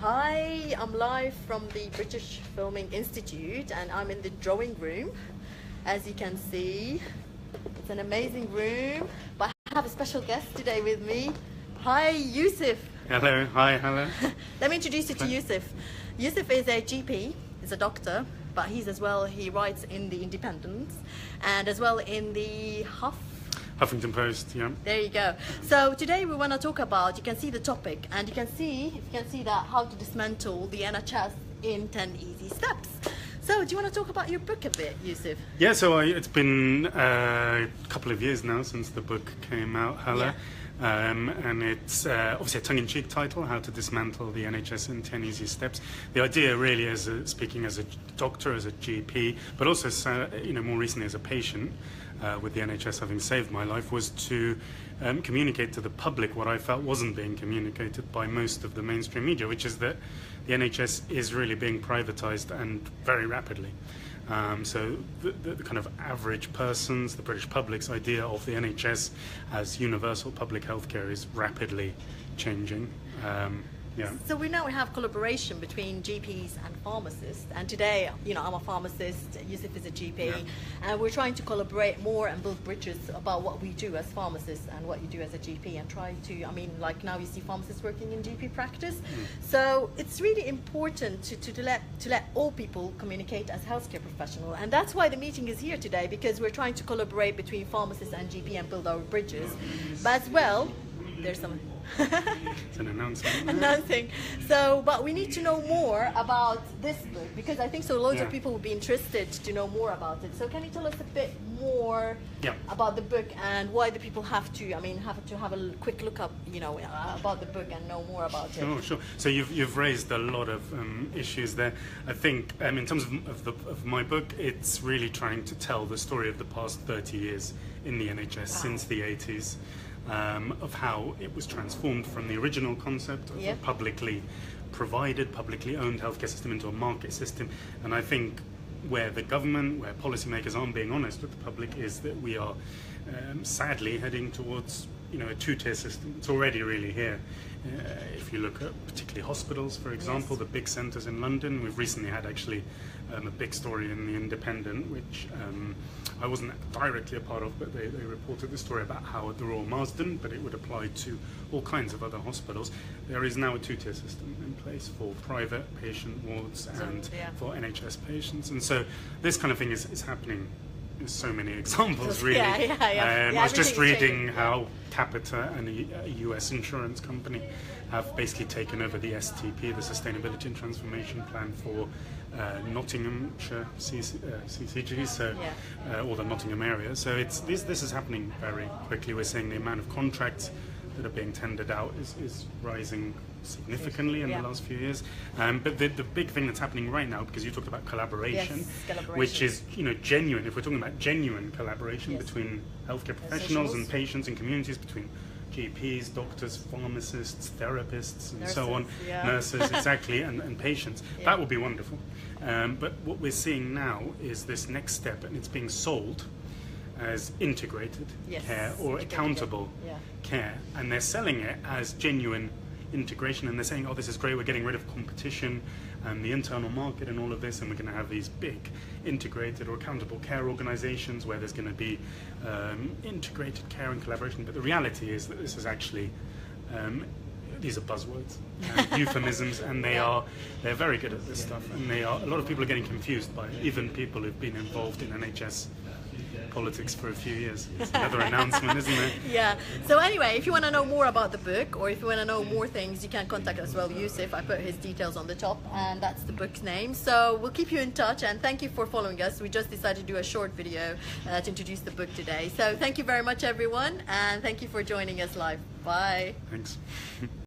Hi, I'm live from the British Filming Institute and I'm in the drawing room. As you can see, it's an amazing room, but I have a special guest today with me. Hi, Youssef. Hello, hi, hello. Let me introduce you to Youssef. Youssef is a GP, he's a doctor, but he writes in the Independent and as well in the Huffington Post, yeah. There you go. So today we want to talk about, you can see the topic, and you can see that how to dismantle the NHS in 10 easy steps. So do you want to talk about your book a bit, Youssef? Yeah, so it's been a couple of years now since the book came out, Hala. Yeah. And it's obviously a tongue-in-cheek title, How to Dismantle the NHS in 10 Easy Steps. The idea really is speaking as a doctor, as a GP, but also more recently as a patient, with the NHS having saved my life, was to communicate to the public what I felt wasn't being communicated by most of the mainstream media, which is that the NHS is really being privatised and very rapidly. So the kind of average person's, the British public's idea of the NHS as universal public healthcare is rapidly changing. Yeah. So we now have collaboration between GPs and pharmacists, and today, I'm a pharmacist, Youssef is a GP, yeah. And we're trying to collaborate more and build bridges about what we do as pharmacists and what you do as a GP, and try to, like now you see pharmacists working in GP practice. So it's really important to let all people communicate as healthcare professionals, and that's why the meeting is here today, because we're trying to collaborate between pharmacists and GP and build our bridges. But as well, there's some it's an announcement. Announcing. So, but we need to know more about this book, because I think so loads of people would be interested to know more about it. So can you tell us a bit more about the book and why the people have to have a quick look up, about the book and know more about it? Sure. So you've raised a lot of issues there. I think in terms of my book, it's really trying to tell the story of the past 30 years in the NHS since the 80s. Of how it was transformed from the original concept of a publicly provided, publicly owned healthcare system into a market system. And I think where the government, where policymakers aren't being honest with the public, is that we are sadly heading towards a two-tier system. It's already really here. If you look at particularly hospitals, for example, the big centres in London, we've recently had actually a big story in the Independent, which I wasn't directly a part of, but they reported the story about how at the Royal Marsden, but it would apply to all kinds of other hospitals, there is now a two-tier system in place for private patient wards and for NHS patients. And so this kind of thing is happening. There's so many examples, really. I was just reading how Capita and a US insurance company have basically taken over the STP, the Sustainability and Transformation Plan for Nottinghamshire CCG, or the Nottingham area. So this is happening very quickly. We're seeing the amount of contracts that are being tendered out is rising significantly in the last few years. But the big thing that's happening right now, because you talked about collaboration, which is genuine. If we're talking about genuine collaboration between healthcare professionals and patients and communities, between GPs, doctors, pharmacists, therapists, and so on, nurses, exactly, and patients, that would be wonderful. But what we're seeing now is this next step, and it's being sold as integrated care or accountable care, and they're selling it as genuine integration, and they're saying, oh, this is great, we're getting rid of competition and the internal market and all of this, and we're going to have these big integrated or accountable care organizations where there's going to be integrated care and collaboration. But the reality is that this is actually these are buzzwords and euphemisms, and they're very good at this stuff, and a lot of people are getting confused by it, even people who've been involved in NHS politics for a few years. It's another announcement, isn't it? Yeah. So anyway, if you want to know more about the book, or if you want to know more things, you can contact us as well, Youssef. I put his details on the top, and that's the book's name. So we'll keep you in touch, and thank you for following us. We just decided to do a short video to introduce the book today. So thank you very much, everyone, and thank you for joining us live. Bye. Thanks.